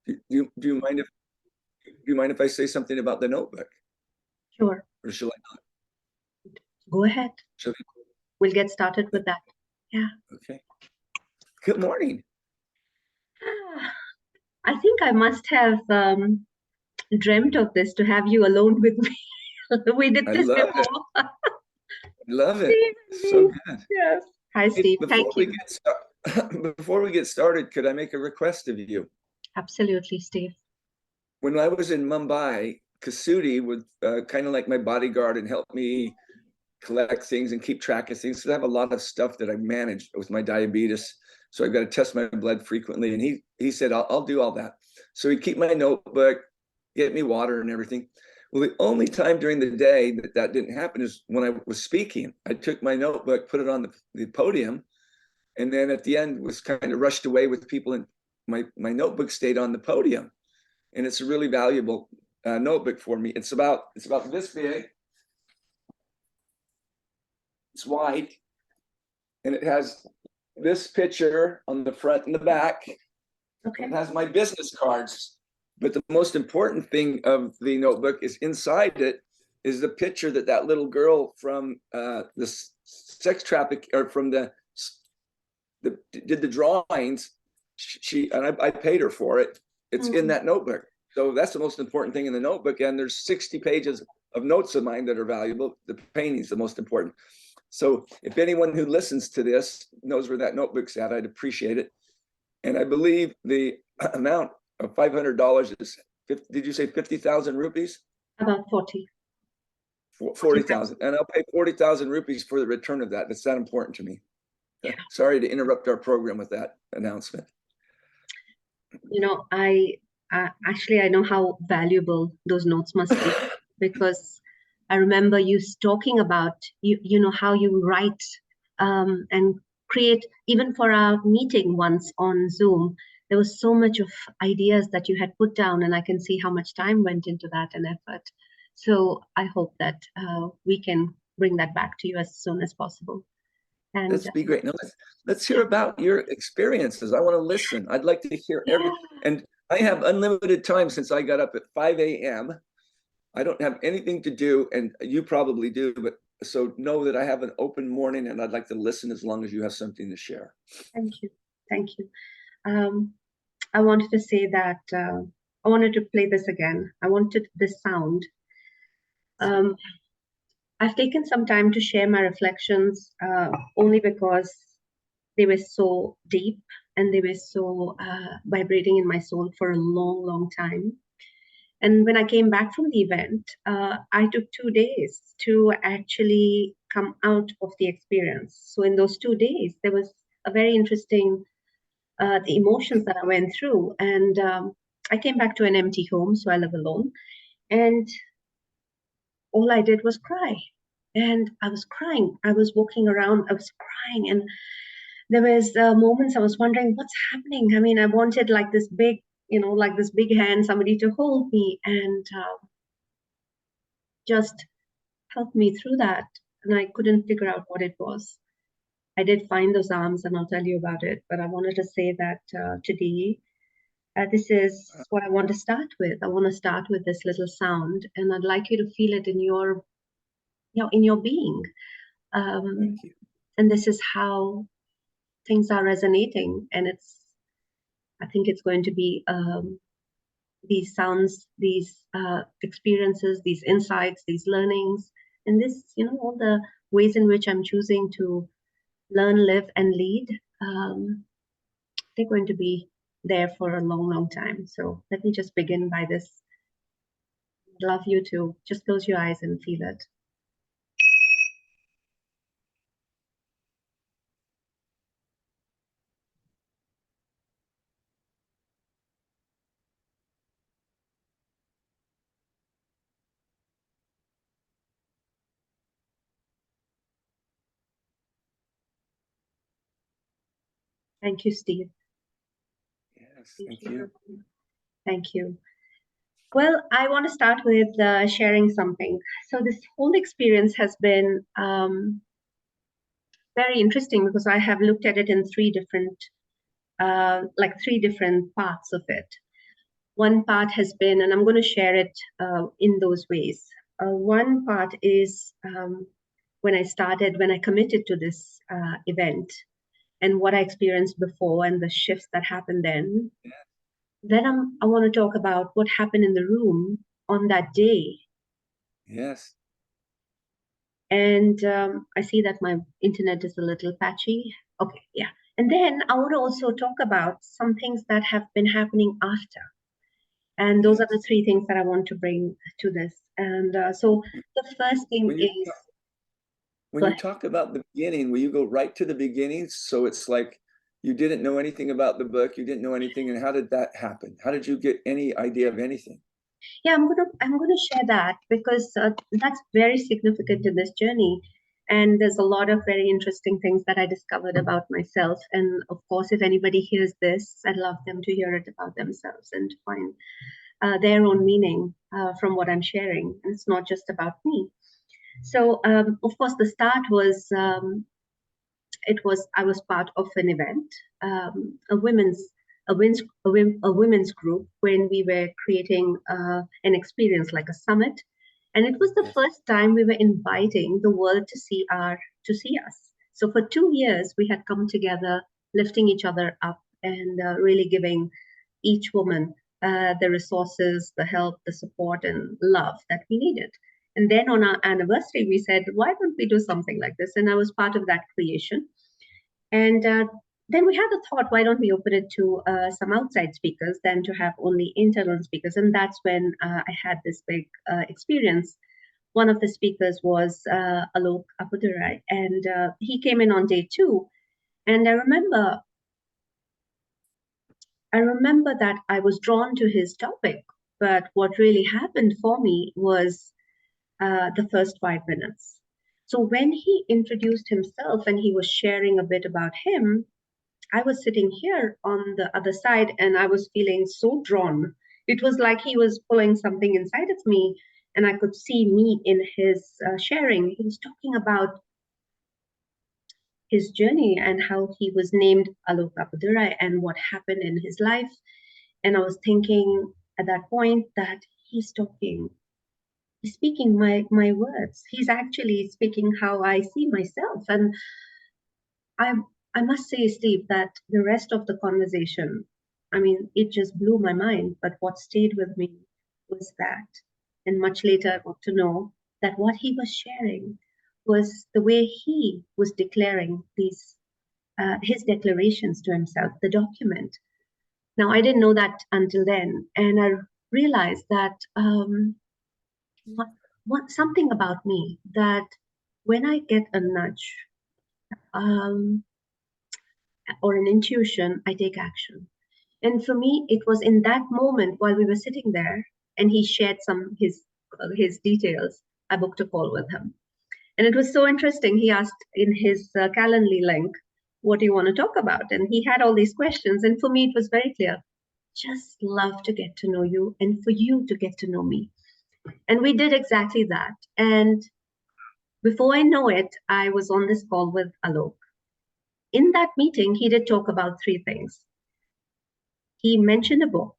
Do you mind if I say something about the notebook? Sure. Or shall I not? Go ahead. Shall We'll get started with that. Yeah. Okay. Good morning. I think I must have dreamt of this, to have you alone with me. We did I this love it. before. I love it. Steve, So good. yes. Hi, Steve. Thank you. Before we get started, could I make a request of you? Absolutely, Steve. When I was in Mumbai, Kasudi was kind of like my bodyguard and helped me collect things and keep track of things. So I have a lot of stuff that I manage with my diabetes. So I've got to test my blood frequently. And he said, I'll do all that. So he'd keep my notebook, get me water and everything. Well, the only time during the day that didn't happen is when I was speaking. I took my notebook, put it on the podium, and then at the end was kind of rushed away with people, and my notebook stayed on the podium. And it's a really valuable notebook for me. It's about this big. It's white, and it has this picture on the front and the back. Okay. It has my business cards. But the most important thing of the notebook is inside it is the picture that little girl from the sex traffic, or from the did the drawings. I paid her for it. It's in that notebook. So that's the most important thing in the notebook. And there's 60 pages of notes of mine that are valuable. The painting's the most important. So if anyone who listens to this knows where that notebook's at, I'd appreciate it. And I believe the amount of $500 is, did you say 50,000 rupees? About 40. 40,000. And I'll pay 40,000 rupees for the return of that. That's that important to me. Sorry to interrupt our program with that announcement. You know, I know how valuable those notes must be, because I remember you talking about, you know, how you write and create. Even for our meeting once on Zoom, there was so much of ideas that you had put down, and I can see how much time went into that and effort. So I hope that we can bring that back to you as soon as possible. And that'd be great. Now let's hear about your experiences. I want to listen. I'd like to hear everything. And I have unlimited time since I got up at 5 a.m. I don't have anything to do, and you probably do, but so know that I have an open morning, and I'd like to listen as long as you have something to share. Thank you. Thank you. I wanted to say that I wanted to play this again. I wanted this sound. I've taken some time to share my reflections only because they were so deep and they were so vibrating in my soul for a long, long time. And when I came back from the event, I took 2 days to actually come out of the experience. So in those 2 days, there was a very interesting, the emotions that I went through. And I came back to an empty home, so I live alone. And all I did was cry. And I was crying. I was walking around, I was crying. And there was moments I was wondering, what's happening? I mean, I wanted like this big, you know, like this big hand, somebody to hold me and just help me through that. And I couldn't figure out what it was. I did find those arms, and I'll tell you about it. But I wanted to say that today, this is what I want to start with. I want to start with this little sound, and I'd like you to feel it in your, you know, in your being. Thank you. And this is how things are resonating, and I think it's going to be these sounds, these experiences, these insights, these learnings, and this, you know, all the ways in which I'm choosing to learn, live, and lead. They're going to be there for a long, long time. So let me just begin by this. I'd love you to just close your eyes and feel it. Thank you, Steve. Yes, thank you. Thank you. Well, I want to start with sharing something. So this whole experience has been very interesting because I have looked at it in three different parts of it. One part has been, and I'm going to share it in those ways. One part is when I committed to this event and what I experienced before and the shifts that happened then. Then I want to talk about what happened in the room on that day. Yes. And I see that my internet is a little patchy. Okay, yeah. And then I want to also talk about some things that have been happening after. And those are the three things that I want to bring to this. And so the first thing is, when you talk about the beginning, will you go right to the beginning? So it's like you didn't know anything about the book, you didn't know anything, and how did that happen? How did you get any idea of anything? Yeah, I'm gonna share that because that's very significant in this journey. And there's a lot of very interesting things that I discovered about myself. And of course, if anybody hears this, I'd love them to hear it about themselves and to find their own meaning from what I'm sharing. And it's not just about me. So, of course, the start was I was part of an event, a women's group when we were creating an experience like a summit, and it was the first time we were inviting the world to see us. So for 2 years we had come together, lifting each other up and really giving each woman the resources, the help, the support, and love that we needed. And then on our anniversary, we said, why don't we do something like this? And I was part of that creation. And then we had the thought, why don't we open it to some outside speakers than to have only internal speakers? And that's when I had this big experience. One of the speakers was Alok Apudurai, and he came in on day 2. And I remember that I was drawn to his topic, but what really happened for me was the first 5 minutes. So when he introduced himself and he was sharing a bit about him, I was sitting here on the other side and I was feeling so drawn. It was like he was pulling something inside of me and I could see me in his sharing. He was talking about his journey and how he was named Alok Apadurai and what happened in his life. And I was thinking at that point that he's speaking my words. He's actually speaking how I see myself. And I I must say, Steve, that the rest of the conversation, I mean, it just blew my mind. But what stayed with me was that, and much later I got to know that what he was sharing was the way he was declaring these his declarations to himself, the document. Now I didn't know that until then, and I realized that something about me that when I get a nudge. Um, or an intuition, I take action. And for me, it was in that moment while we were sitting there and he shared some his details, I booked a call with him. And it was so interesting. He asked in his Calendly link, what do you want to talk about? And he had all these questions. And for me, it was very clear. Just love to get to know you and for you to get to know me. And we did exactly that. And before I know it, I was on this call with Alok. In that meeting, he did talk about 3 things. He mentioned a book,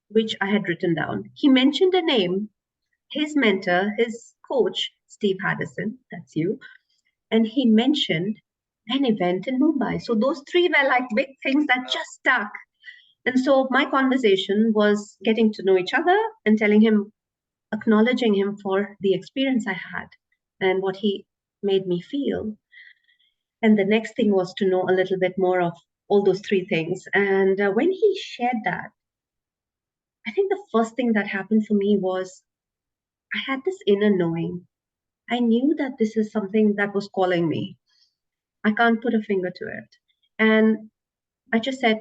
which I had written down. He mentioned a name, his mentor, his coach, Steve Haddison, that's you. And he mentioned an event in Mumbai. So those 3 were like big things that just stuck. And so my conversation was getting to know each other and telling him, acknowledging him for the experience I had and what he made me feel. And the next thing was to know a little bit more of all those 3 things. And when he shared that, I think the first thing that happened for me was I had this inner knowing. I knew that this is something that was calling me. I can't put a finger to it. And I just said,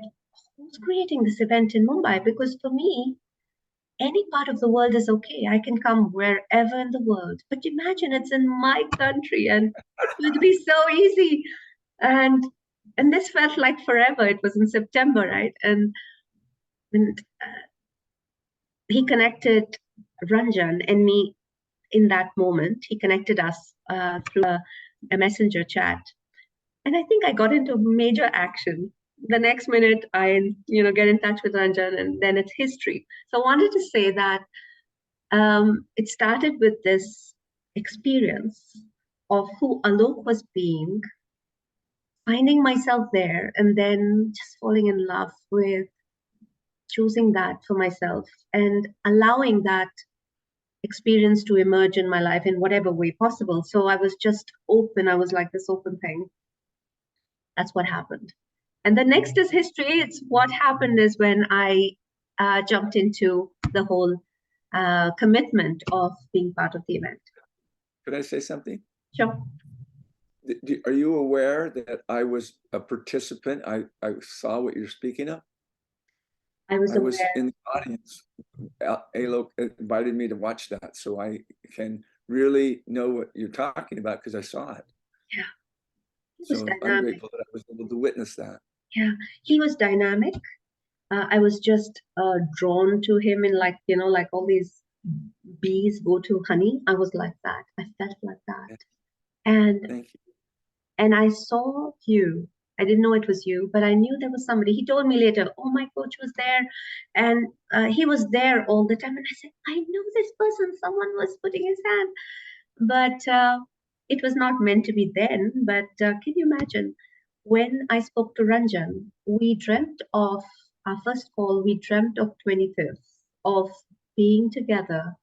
who's creating this event in Mumbai? Because for me, any part of the world is okay. I can come wherever in the world. But imagine it's in my country and it would be so easy. And and this felt like forever. It was in September, right? And he connected Ranjan and me in that moment. He connected us through a messenger chat. And I think I got into major action. the next minute I, get in touch with Ranjan, and then it's history. So I wanted to say that it started with this experience of who Alok was being, finding myself there, and then just falling in love with choosing that for myself and allowing that experience to emerge in my life in whatever way possible. So I was just open. I was like this open thing. That's what happened. And the next is history. It's what happened is when I jumped into the whole commitment of being part of the event. Could I say something? Sure. Are you aware that I was a participant? I saw what you're speaking of. I was in the audience. Alok invited me to watch that, so I can really know what you're talking about because I saw it. Yeah. So I'm grateful that I was able to witness that. Yeah, he was dynamic. I was just drawn to him in like all these bees go to honey. I was like that. I felt like that. And thank you. And I saw you. I didn't know it was you, but I knew there was somebody. He told me later, oh, my coach was there. And he was there all the time. And I said, I know this person. Someone was putting his hand. But it was not meant to be then. But can you imagine? When I spoke to Ranjan, we dreamt of our first call. We dreamt of 25th, of being together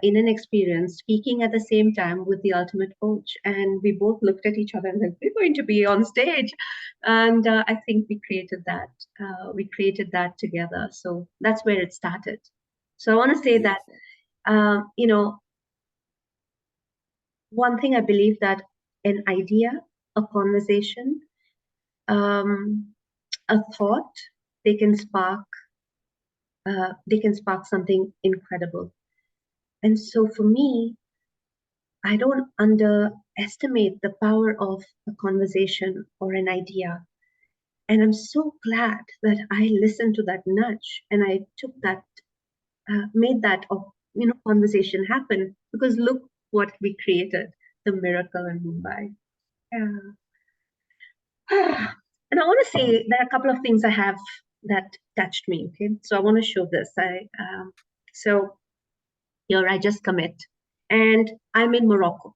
in an experience, speaking at the same time with the ultimate coach. And we both looked at each other and said, we're going to be on stage. And I think we created that. We created that together. So that's where it started. So I want to say that, one thing I believe that an idea, a conversation, a thought, they can spark something incredible. And so for me, I don't underestimate the power of a conversation or an idea. And I'm so glad that I listened to that nudge and I took that, made that conversation happen, because look what we created, the miracle in Mumbai. Yeah. And I want to say there are a couple of things I have that touched me. Okay, so I want to show this. So here I just commit, and I'm in Morocco.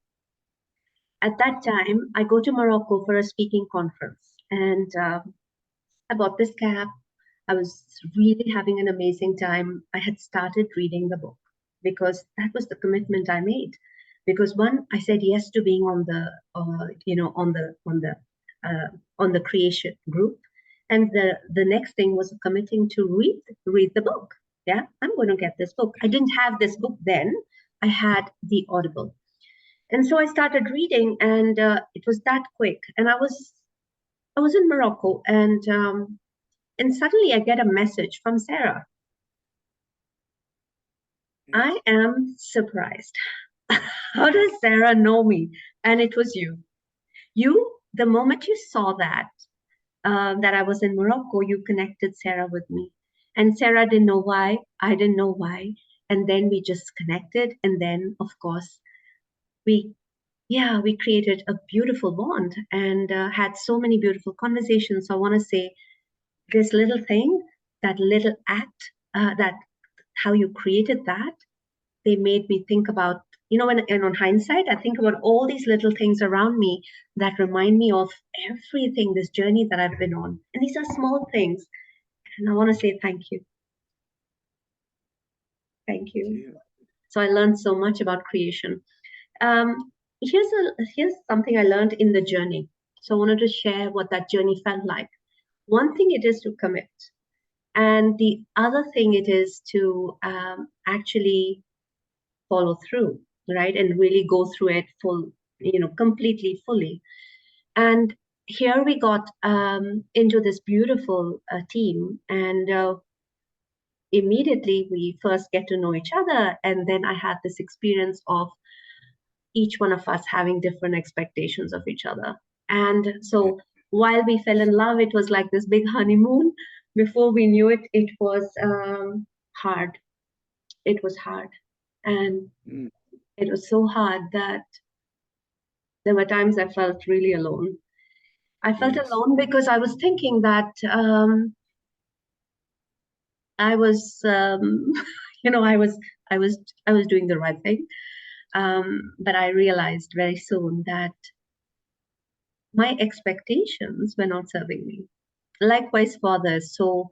At that time, I go to Morocco for a speaking conference, and I bought this cap. I was really having an amazing time. I had started reading the book because that was the commitment I made. Because one, I said yes to being on the, on the creation group, and the next thing was committing to read the book. Yeah, I'm going to get this book. I didn't have this book then. I had the Audible. And so I started reading, and it was that quick. And I was in Morocco, and suddenly I get a message from Sarah. I am surprised. How does Sarah know me? And it was you. The moment you saw that I was in Morocco, you connected Sarah with me. And Sarah didn't know why. I didn't know why. And then we just connected. And then, of course, we created a beautiful bond and had so many beautiful conversations. So I want to say this little thing, that little act, that how you created that, they made me think about, and on hindsight, I think about all these little things around me that remind me of everything, this journey that I've been on. And these are small things. And I want to say thank you. Thank you. So I learned so much about creation. Here's something I learned in the journey. So I wanted to share what that journey felt like. One thing it is to commit, and the other thing it is to actually follow through, right? And really go through it completely, fully. And here we got into this beautiful team, and immediately we first get to know each other. And then I had this experience of each one of us having different expectations of each other. And so while we fell in love, it was like this big honeymoon. Before we knew it, it was hard. It was hard. And it was so hard that there were times I felt really alone. I felt Yes. alone because I was thinking that I was, you know, I was, I was doing the right thing. But I realized very soon that my expectations were not serving me. Likewise for others. So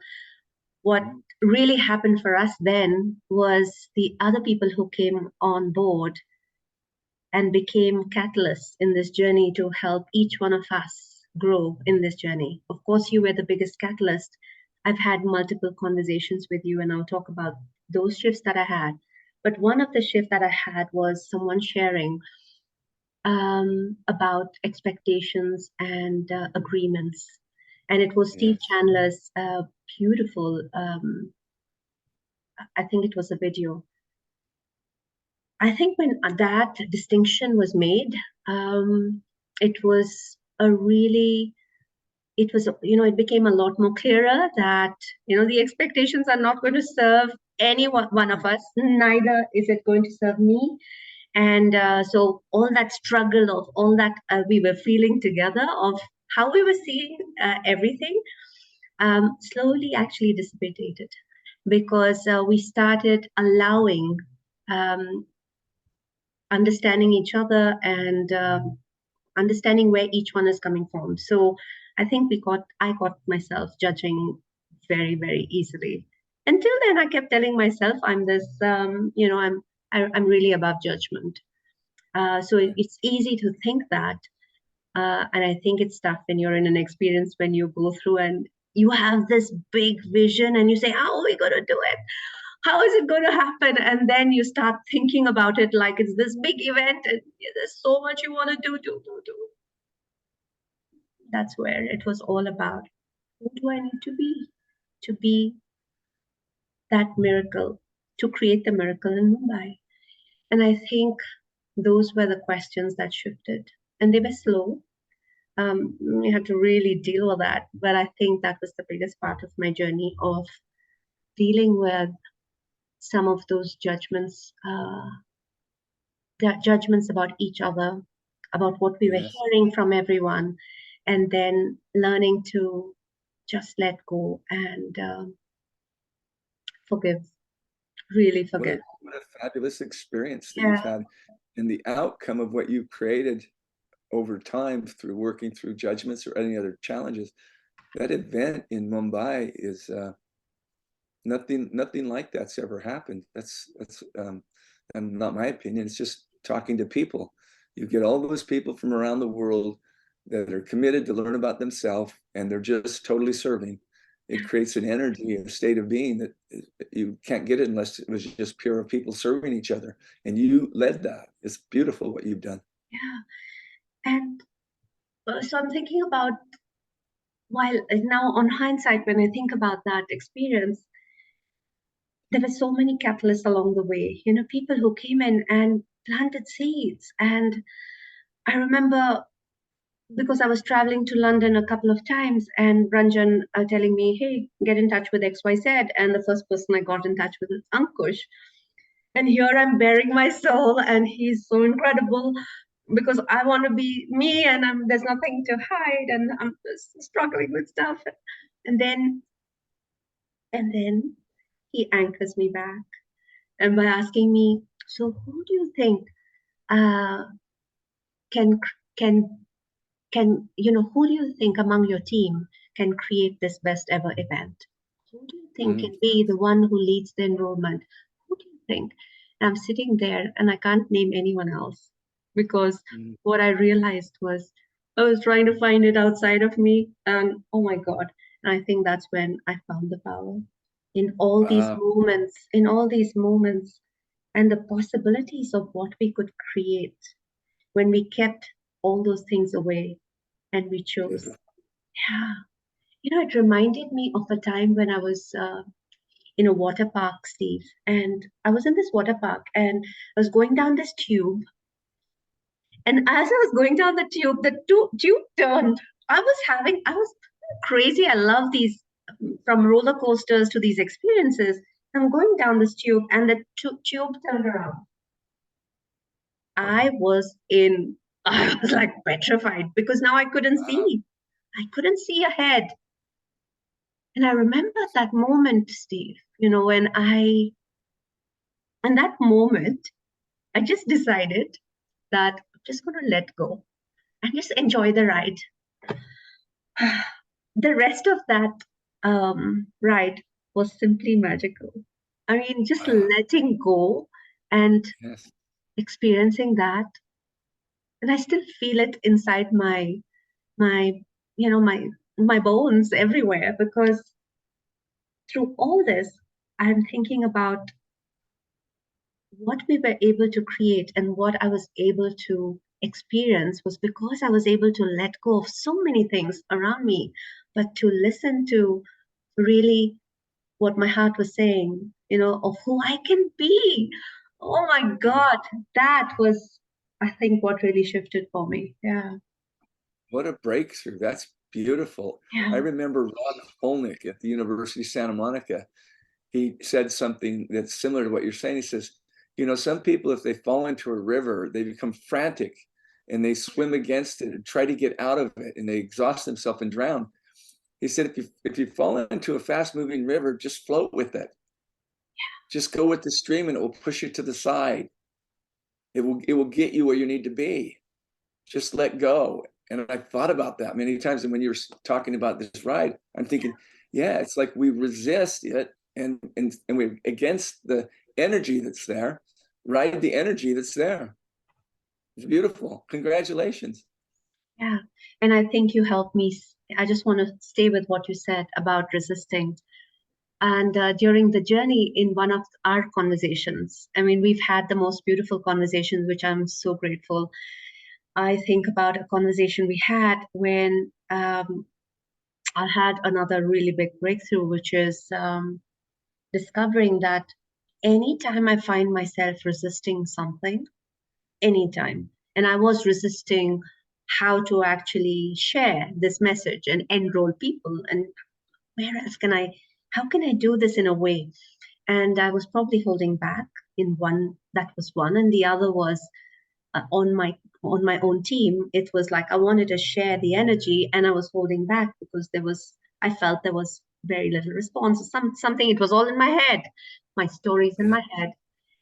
what Mhm. really happened for us then was the other people who came on board and became catalysts in this journey to help each one of us grow in this journey. Of course, you were the biggest catalyst. I've had multiple conversations with you, and I'll talk about those shifts that I had. But one of the shifts that I had was someone sharing about expectations and agreements. And it was Steve Yes. Chandler's beautiful, I think it was a video. I think when that distinction was made, it was a really, it was, you know, it became a lot more clearer that, you know, the expectations are not going to serve any one of us, neither is it going to serve me. And so all that struggle of all that we were feeling together of how we were seeing everything slowly actually dissipated because we started allowing um, understanding each other and understanding where each one is coming from. So I got myself judging very, very easily. Until then, I kept telling myself I'm this, you know, I'm really above judgment. So it's easy to think that. And I think it's tough when you're in an experience when you go through and you have this big vision and you say, how are we going to do it? How is it going to happen? And then you start thinking about it like it's this big event and there's so much you want to do. That's where it was all about. Who do I need to be that miracle, to create the miracle in Mumbai? And I think those were the questions that shifted. And they were slow. We had to really deal with that. But I think that was the biggest part of my journey of dealing with some of those judgments, judgments about each other, about what we were Yes. hearing from everyone, and then learning to just let go and forgive, really forgive. What a fabulous experience that you've Yeah, had. And the outcome of what you've created over time through working through judgments or any other challenges. That event in Mumbai is nothing like that's ever happened. That's and not my opinion. It's just talking to people. You get all those people from around the world that are committed to learn about themselves, and they're just totally serving. It creates an energy, a state of being that you can't get it unless it was just pure people serving each other. And you led that. It's beautiful what you've done. yeah. And so I'm thinking about, while now on hindsight, when I think about that experience, there were so many catalysts along the way. You know, people who came in and planted seeds. And I remember because I was traveling to London a couple of times, and Ranjan telling me, "Hey, get in touch with XYZ." And the first person I got in touch with is Ankush. And here I'm bearing my soul, and he's so incredible because I want to be me, and there's nothing to hide, and I'm just struggling with stuff. And then, and then he anchors me back, and by asking me, "So, who do you think uh, can can can you know who do you think among your team can create this best ever event? Who do you think Mm, can be the one who leads the enrollment? Who do you think?" And I'm sitting there and I can't name anyone else because mm. what I realized was I was trying to find it outside of me, and oh my God. And I think that's when I found the power Wow. in all these moments, and the possibilities of what we could create when we kept all those things away and we chose. Beautiful. Yeah. You know, it reminded me of a time when I was in a water park, Steve. And I was in this water park and I was going down this tube. And as I was going down the tube, tube turned. I was crazy. I love these from roller coasters to these experiences. I'm going down this tube and the tube turned around. I was in, I was like petrified because now I couldn't Wow. see. I couldn't see ahead. And I remember that moment, Steve, when in that moment, I just decided that I'm just going to let go and just enjoy the ride. The rest of that ride was simply magical. I mean, just Wow. letting go and Yes. experiencing that, and I still feel it inside my my bones everywhere, because through all this, I'm thinking about what we were able to create and what I was able to experience was because I was able to let go of so many things around me, but to listen to really what my heart was saying, of who I can be. Oh my Yeah. God, that was, I think, what really shifted for me. Yeah. What a breakthrough. That's beautiful. I Yeah. remember Ron Holnick at the University of Santa Monica. He said something that's similar to what you're saying. He says, some people, if they fall into a river, they become frantic and they swim against it and try to get out of it, and they exhaust themselves and drown. He said, if you fall into a fast moving river, just float with it. Just go with the stream and it will push you to the side. It will get you where you need to be. Just let go. And I thought about that many times. And when you were talking about this ride, I'm thinking, yeah, it's like we resist it and we're against the energy that's there. Ride the energy that's there. It's beautiful. Congratulations. Yeah. And I think you helped me. I just want to stay with what you said about resisting. And during the journey in one of our conversations, I mean, we've had the most beautiful conversations, which I'm so grateful. I think about a conversation we had when I had another really big breakthrough, which is discovering that anytime I find myself resisting something, anytime, and I was resisting how to actually share this message and enroll people, and where else can I, how can I do this in a way? And I was probably holding back in one, that was one, and the other was on my own team. It was like I wanted to share the energy, and I was holding back because I felt there was very little response. Something, it was all in my head, my stories in Yeah. my head.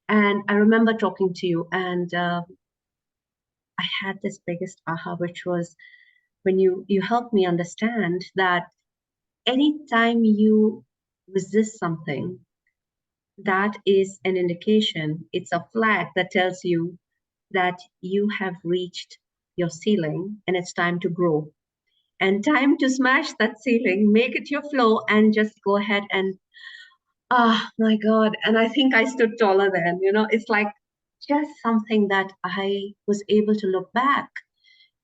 And I remember talking to you, and I had this biggest aha, which was when you helped me understand that anytime you resist something, that is an indication, it's a flag that tells you that you have reached your ceiling and it's time to grow and time to smash that ceiling, make it your flow, and just go ahead and, oh my God. And I think I stood taller then, it's like just something that I was able to look back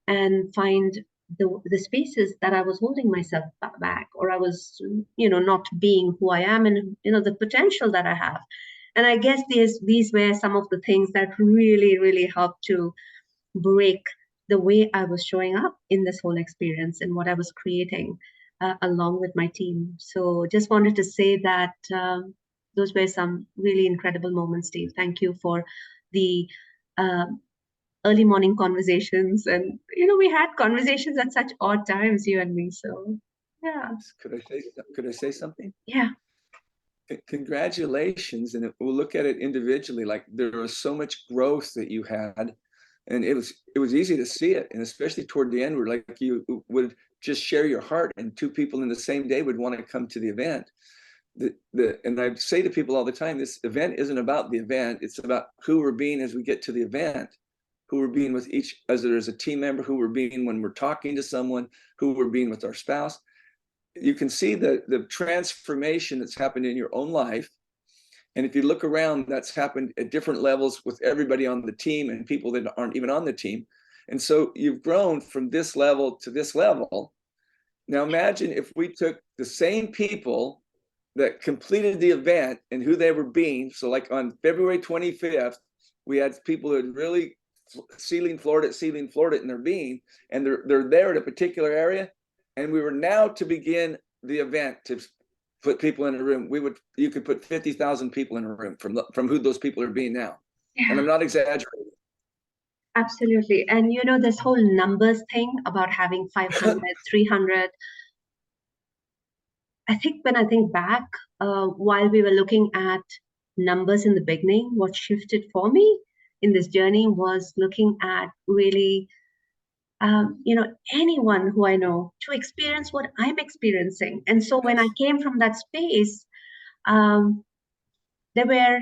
and find the spaces that I was holding myself back, or I was, not being who I am, and the potential that I have. And I guess these were some of the things that really, really helped to break the way I was showing up in this whole experience and what I was creating along with my team. So just wanted to say that those were some really incredible moments, Steve. Thank you for the uh, early morning conversations. And, we had conversations at such odd times, you and me. So, yeah. Could I say something? Yeah. Congratulations. And we'll look at it individually. Like there was so much growth that you had, and it was easy to see it. And especially toward the end, where like you would just share your heart, and two people in the same day would want to come to the event. And I say to people all the time, this event isn't about the event. It's about who we're being as we get to the event, who we're being with each, as there's a team member, who we're being when we're talking to someone, who we're being with our spouse. You can see the transformation that's happened in your own life. And if you look around, that's happened at different levels with everybody on the team and people that aren't even on the team. And so you've grown from this level to this level. Now imagine if we took the same people that completed the event and who they were being. So like on February 25th, we had people that really ceiling floored it in their being, and they're there at a particular area. And we were now to begin the event to put people in a room. You could put 50,000 people in a room from who those people are being now. And Yeah. I'm not exaggerating. Absolutely. And this whole numbers thing about having 500, 300. I think when I think back, while we were looking at numbers in the beginning, what shifted for me in this journey was looking at really, anyone who I know to experience what I'm experiencing. And so when I Yes. came from that space, um, there were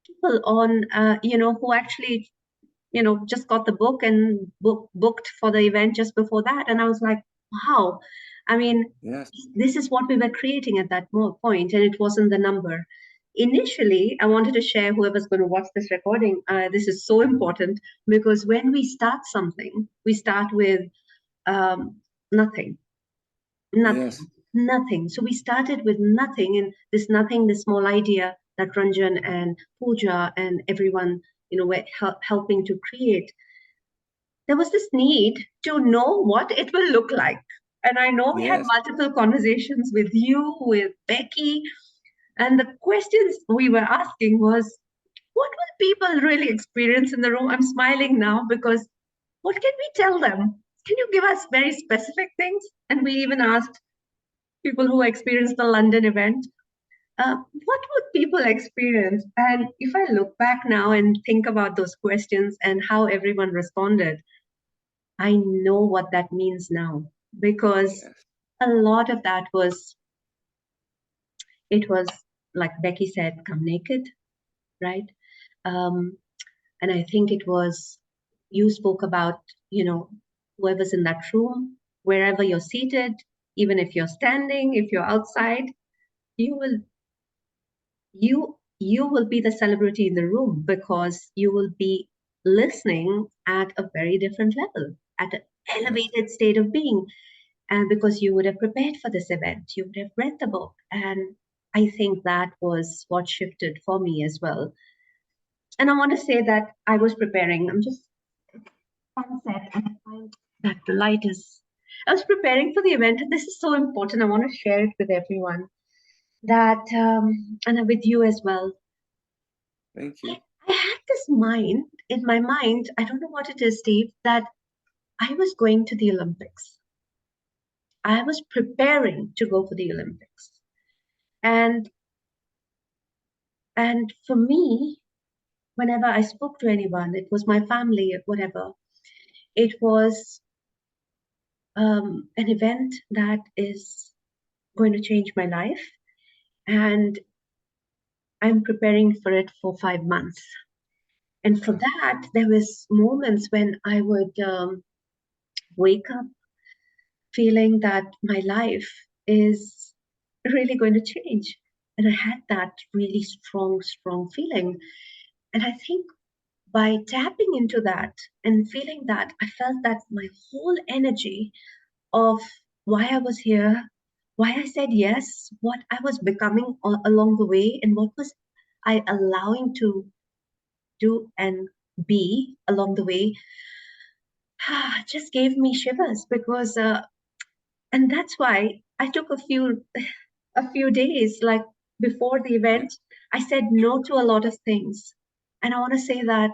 people on, who actually, just got the book and booked for the event just before that. And I was like, wow, I mean, Yes. this is what we were creating at that point, and it wasn't the number. Initially, I wanted to share whoever's going to watch this recording. This is so important because when we start something, we start with nothing, Yes. nothing. So we started with nothing, and this small idea that Ranjan and Pooja and everyone, were helping to create. There was this need to know what it will look like. And I know we had Yes. multiple conversations with you, with Becky, and the questions we were asking was, what will people really experience in the room? I'm smiling now because what can we tell them? Can you give us very specific things? And we even asked people who experienced the London event, what would people experience? And if I look back now and think about those questions and how everyone responded, I know what that means now because Yes. a lot of that it was like Becky said, come naked, right? Um, and I think it was, you spoke about, whoever's in that room, wherever you're seated, even if you're standing, if you're outside, you will you will be the celebrity in the room because you will be listening at a very different level, at an Yes. elevated state of being, and because you would have prepared for this event, you would have read the book. And I think that was what shifted for me as well. And I want to say that I was preparing. I'm just sunset and I find that the light is. I was preparing for the event, and this is so important. I want to share it with everyone that, and with you as well. Thank you. I had this mind in my mind. I don't know what it is, Steve, that I was going to the Olympics. I was preparing to go for the Olympics. And And for me, whenever I spoke to anyone, it was my family, whatever, it was an event that is going to change my life. And I'm preparing for it for 5 months. And for Wow. that, there was moments when I would wake up feeling that my life is really going to change. And I had that really strong, strong feeling. And I think by tapping into that and feeling that, I felt that my whole energy of why I was here, why I said yes, what I was becoming along the way, and what was I allowing to do and be along the way, just gave me shivers because, and that's why I took a few days, like before the Yeah. event, I said no to a lot of things. And I want to say that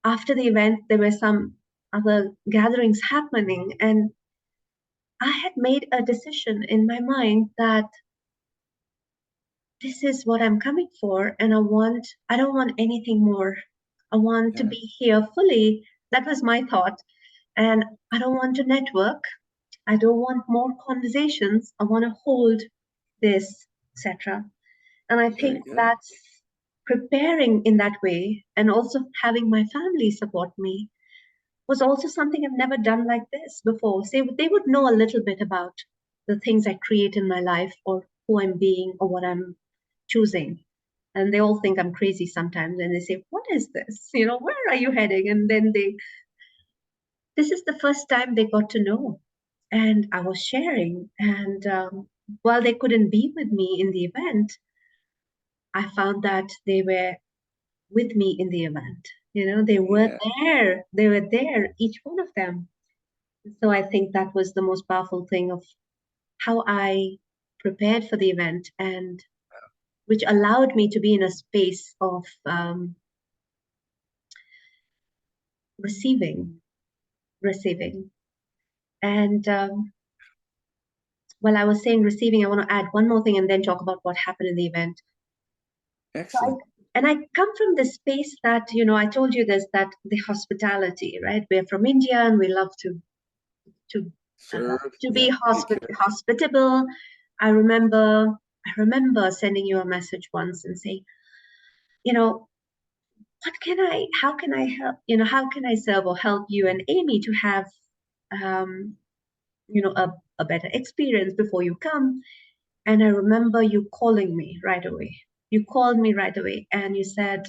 after the event, there were some other gatherings happening, and I had made a decision in my mind that this is what I'm coming for, and I don't want anything more. I want to Yeah. be here fully. That was my thought. And I don't want to network. I don't want more conversations. I want to hold this, etc. And I think Very good. that's preparing in that way and also having my family support me was also something I've never done like this before. So they would know a little bit about the things I create in my life or who I'm being or what I'm choosing. And they all think I'm crazy sometimes and they say, what is this? Where are you heading? And then this is the first time they got to know. And I was sharing. And while they couldn't be with me in the event, I found that they were with me in the event. They were Yeah. there. They were there, each one of them. So I think that was the most powerful thing of how I prepared for the event and which allowed me to be in a space of receiving, receiving. And while I was saying receiving, I want to add one more thing and then talk about what happened in the event. So Excellent. and I come from the space that, I told you this, that the hospitality, right? We're from India and we love to Serve. to Yeah. be Take care. hospitable. I remember sending you a message once and saying, you know, how can I help, how can I serve or help you and Amy to have, um, a better experience before you come? And I remember you calling me right away. You called me right away and you said,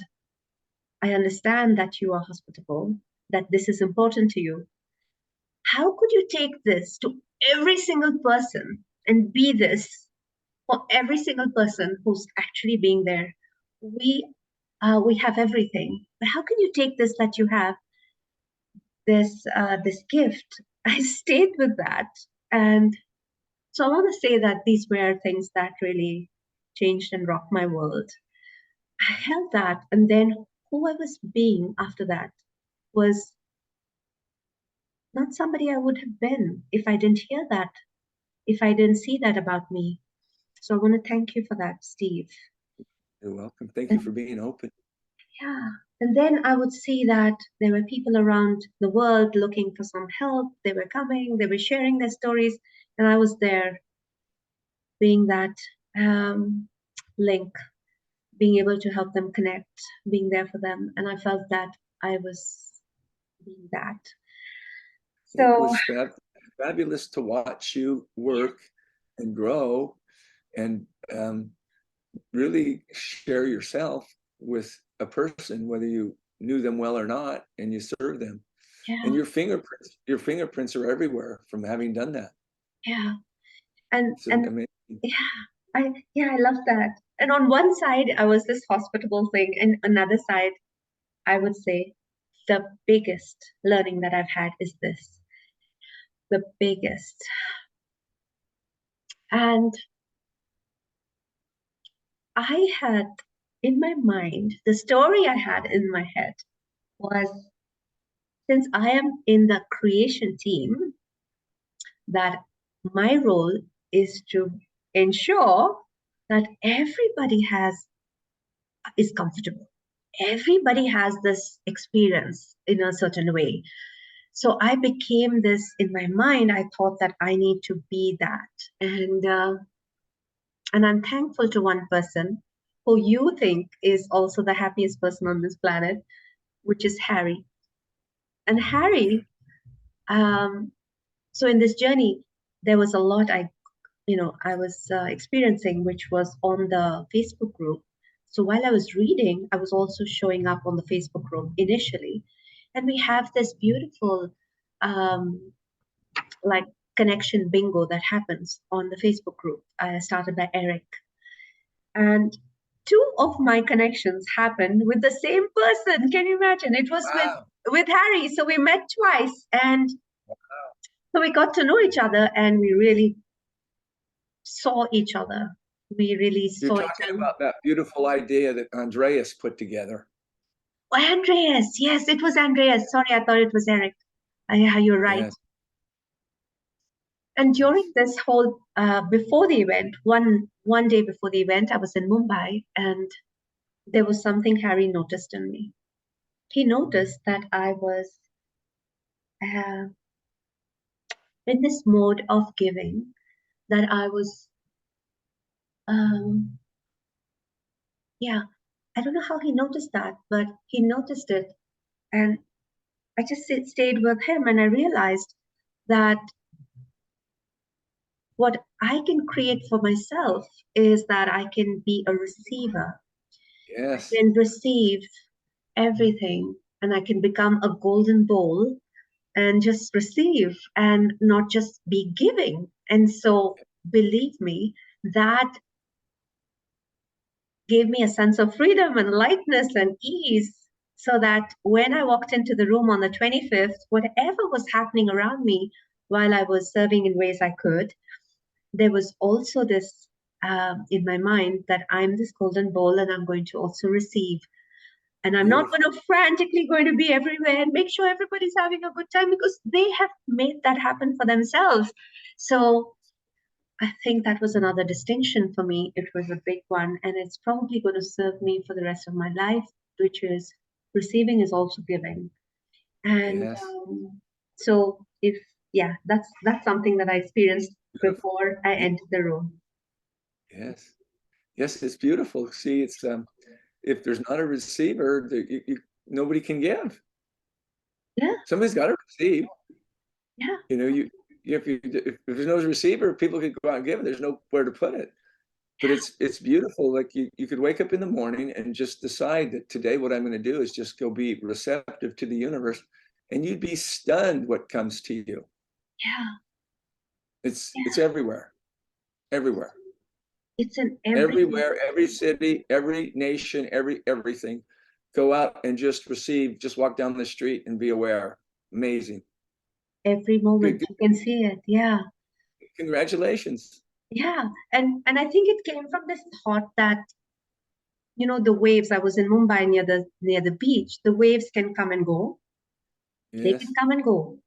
I understand that you are hospitable, that this is important to you. How could you take this to every single person and be this for every single person who's actually being there? We have everything, but how can you take this that you have this gift? I stayed with that, and so I want to say that these were things that really changed and rocked my world. I held that, and then who I was being after that was not somebody I would have been if I didn't hear that, if I didn't see that about me. So I want to thank you for that, Steve. You're welcome. Thank you for And being open. yeah, and then I would see that there were people around the world looking for some help. They were coming, they were sharing their stories, and I was there being that um, link, being able to help them connect, being there for them. And I felt that I was being that. It So, was fabulous to watch you work and grow and really share yourself with a person, whether you knew them well or not, and you serve them. And yeah, your fingerprints are everywhere from having done that. yeah. And It's and amazing. I love that. And on one side, I was this hospitable thing, and another side, I would say the biggest learning that I've had is this, the biggest. And I had in my mind, the story I had in my head was, since I am in the creation team, that my role is to ensure that everybody is comfortable. Everybody has this experience in a certain way. So I became this in my mind. I thought that I need to be that, and I'm thankful to one person who you think is also the happiest person on this planet, which is Harry. And Harry, um, so in this journey, there was a lot I was experiencing, which was on the Facebook group. So while I was reading, I was also showing up on the Facebook group initially, and we have this beautiful um, like connection bingo that happens on the Facebook group, started by Eric. And two of my connections happened with the same person. Can you imagine? It was Wow. with Harry. So we met twice, and so we got to know each other, and we really saw each other. We really You're saw each talking other. about that beautiful idea that Andreas put together. Oh, Andreas. Yes, it was Andreas. Sorry, I thought it was Eric. Yeah, you're right. Yes, And yes. during this whole before the event, one day before the event, I was in Mumbai, and there was something Harry noticed in me. He noticed that I was uh, in this mode of giving, that I was, um, yeah, I don't know how he noticed that, but he noticed it. And I just stayed with him, and I realized that what I can create for myself is that I can be a receiver. I Yes. can receive everything, and I can become a golden bowl and just receive and not just be giving. And so, believe me, that gave me a sense of freedom and lightness and ease. So that when I walked into the room on the 25th, whatever was happening around me while I was serving in ways I could, there was also this in my mind that I'm this golden bowl and I'm going to also receive. And I'm not Beautiful. going to frantically going to be everywhere and make sure everybody's having a good time because they have made that happen for themselves. So I think that was another distinction for me. It was a big one, and it's probably going to serve me for the rest of my life, which is receiving is also giving. And Yes. so if yeah, that's something that I experienced Beautiful. before I Ye- entered the room. Yes. Yes, it's beautiful. See, it's if there's not a receiver, nobody can give. Yeah, Somebody's got to receive. yeah, You know, if there's no receiver, people could go out and give it. There's nowhere to put it. But it's beautiful. Like you could wake up in the morning and just decide that today what I'm going to do is just go be receptive to the universe, and you'd be stunned what comes to you. yeah, It's yeah. everywhere, everywhere, It's in every everywhere, every city, every nation, everything. Go out and just receive. Just walk down the street and be aware. Amazing. every Good, moment good. you can see it. Yeah, Congratulations. yeah. And I think it came from this thought that the waves. I was in Mumbai near the beach. The waves can come and go. They can Yes, come and go.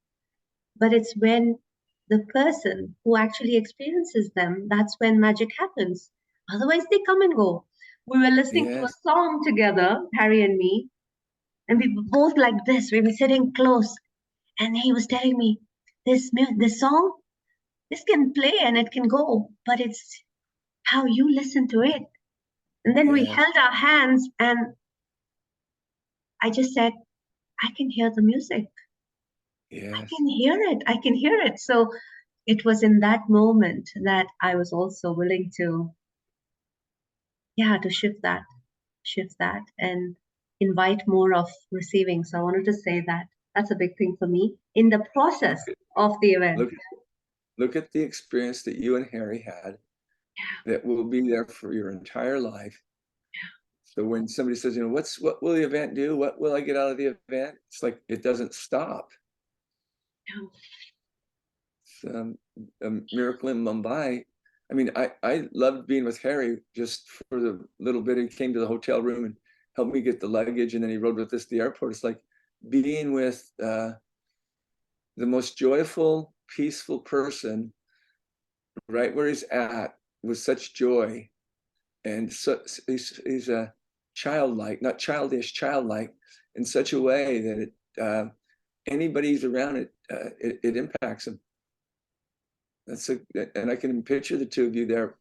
But it's when the person who actually experiences them, that's when magic happens. Otherwise, they come and go. We were listening to a yes, song together, Harry and me, and we were both like this. We were sitting close, and he was telling me, this song, this can play and it can go, but it's how you listen to it." And then we yes, held our hands, and I just said, "I can hear the music. I yes, can hear it. I can hear it." So it was in that moment that I was also willing to, yeah, to shift that and invite more of receiving. So I wanted to say that that's a big thing for me in the process of the event. look, look at the experience that you and Harry had Yeah, that will be there for your entire life. So when somebody says, what will the event do? What will I get out of the event? It's like it doesn't stop. yeah, It's a miracle in Mumbai. I mean, I loved being with Harry just for the little bit he came to the hotel room and helped me get the luggage, and then he rode with us to the airport. It's like being with the most joyful, peaceful person right where he's at with such joy. And so he's a childlike, not childish, childlike in such a way that anybody's around it impacts them. And I can picture the two of you there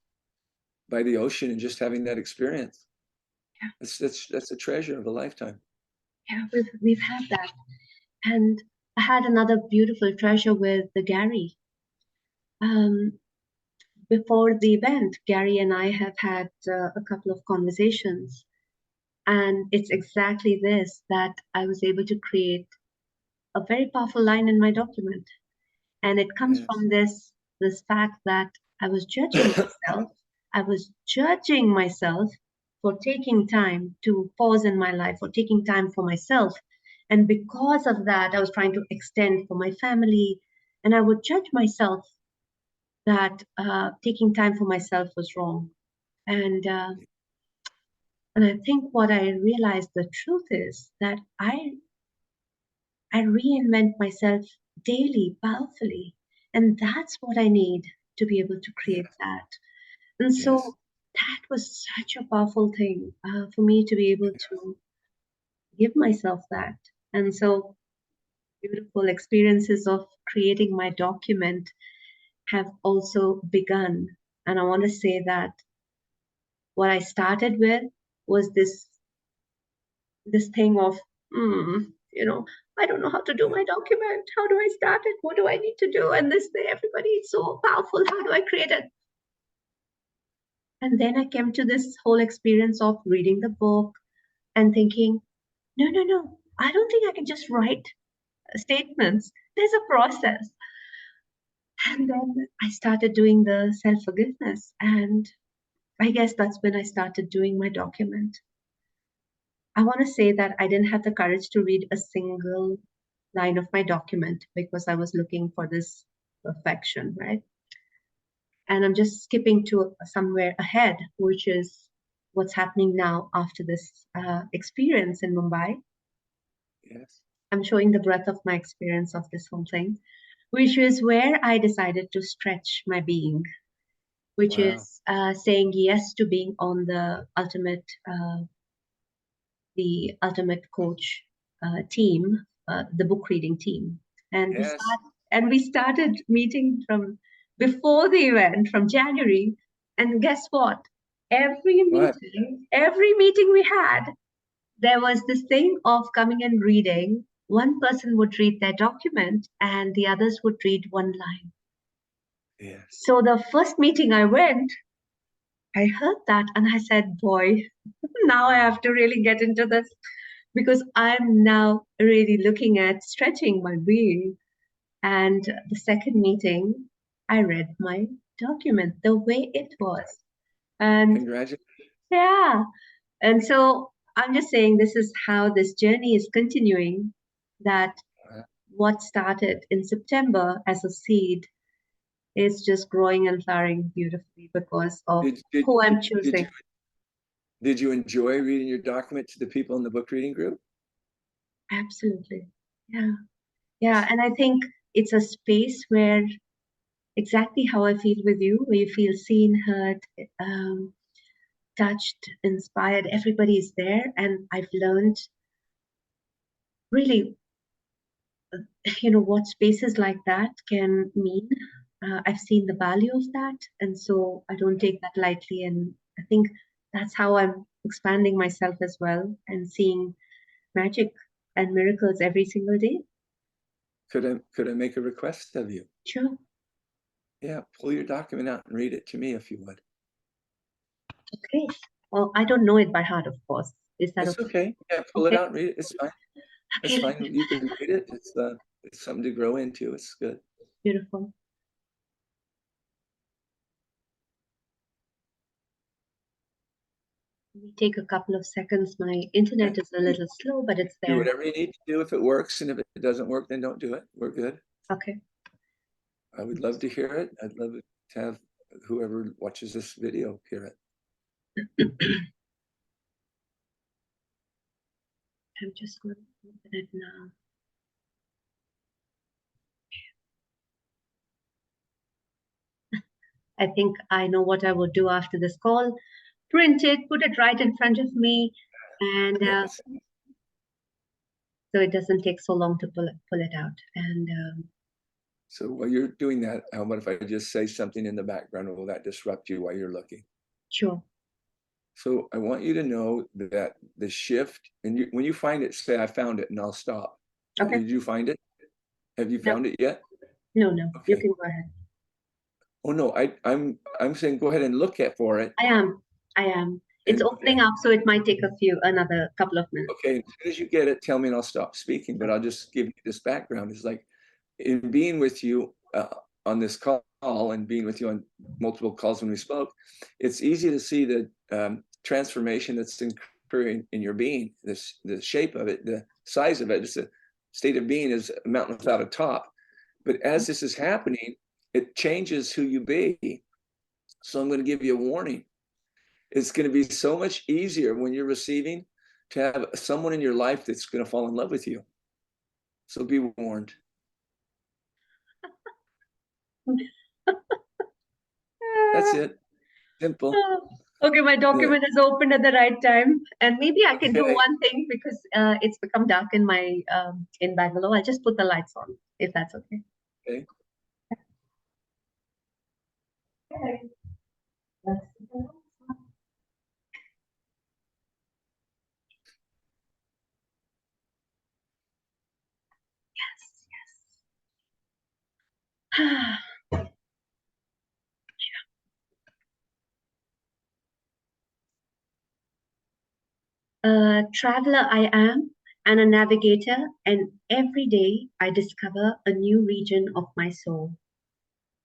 by the ocean and just having that experience. yeah, That's a treasure of a lifetime. yeah. We've had that, and I had another beautiful treasure with the Gary. Um, Before the event, Gary and I have had a couple of conversations, and it's exactly this that I was able to create a very powerful line in my document. And it comes Yes, from this fact that I was judging myself. I was judging myself for taking time to pause in my life, for taking time for myself. And because of that, I was trying to extend for my family. And I would judge myself that taking time for myself was wrong. And uh, and I think what I realized the truth is that I reinvent myself daily, powerfully. And that's what I need to be able to yeah, create that. And yes, so that was such a powerful thing for me to be able to give myself that. And so beautiful experiences of creating my document have also begun. And I want to say that what I started with was this thing of, you know, I don't know how to do yeah, my document. How do I start it? What do I need to do? And this thing, everybody is so powerful. How do I create it? And then I came to this whole experience of reading the book and thinking, no, no, no, I don't think I can just write statements. There's a process. And then I started doing the self forgiveness. And I guess that's when I started doing my document. I want to say that I didn't have the courage to read a single line of my document because I was looking for this perfection, right? And I'm just skipping to somewhere ahead, which is what's happening now after this experience in Mumbai. Yes. I'm showing the breadth of my experience of this whole thing, which is where I decided to stretch my being, which Wow. is saying yes to being on the ultimate coach team, the book reading team, and Yes. we started meeting from before the event from January, and guess what? Every What? meeting we had, there was this thing of coming and reading. One person would read their document, and the others would read one line. Yes. So the first meeting I went, I heard that, and I said, "Boy, now I have to really get into this." Because I'm now really looking at stretching my being. And the second meeting, I read my document the way it was. And Congratulations. yeah, and so I'm just saying this is how this journey is continuing, that what started in September as a seed is just growing and flowering beautifully because of who I'm choosing. Did you enjoy reading your document to the people in the book reading group? Absolutely. Yeah. Yeah. And I think it's a space where exactly how I feel with you, where you feel seen, heard, touched, inspired. Everybody is there. And I've learned really, what spaces like that can mean. I've seen the value of that. And so I don't take that lightly. And I think that's how I'm expanding myself as well and seeing magic and miracles every single day. Could I make a request of you? Sure. Yeah, pull your document out and read it to me if you would. Okay. Well, I don't know it by heart, of course. Is that It's okay? okay. Yeah, pull it out and read it. It's fine. It's Okay. fine. You can read it. It's something to grow into. It's good. Beautiful. We take a couple of seconds. My internet is a little slow, but it's Do there. whatever you need to do if it works, and if it doesn't work, then don't do it. We're good. Okay. I would love to hear it. I'd love to have whoever watches this video hear it. I'm just going to open it now. I think I know what I will do after this call. Print it, put it right in front of me, and Yes. so it doesn't take so long to pull it out. And So while you're doing that, how about if I just say something in the background? Will that disrupt you while you're looking? sure. So I want you to know that the shift, and when you find it, say, I found it, and I'll stop. Okay. Did you find it? Have you No. found it yet? No. You Okay. can go ahead. Oh no, I'm saying go ahead and look for it. I am. It's And opening up, so it might take another couple of minutes. okay, as soon as you get it, tell me and I'll stop speaking. But I'll just give you this background. It's like in being with you on this call and being with you on multiple calls when we spoke, it's easy to see the transformation that's occurring in your being, the shape of it, the size of it. It's a state of being is a mountain without a top. But as this is happening, it changes who you be. So I'm going to give you a warning. It's going to be so much easier when you're receiving to have someone in your life that's going to fall in love with you. So be warned. That's it. Simple. Okay, my document is opened at the right time, and maybe I can do Okay. one thing because it's become dark in my in Bangalore. I'll just put the lights on if that's okay. Okay. Okay. Yes. A traveler I am, and a navigator, and every day I discover a new region of my soul.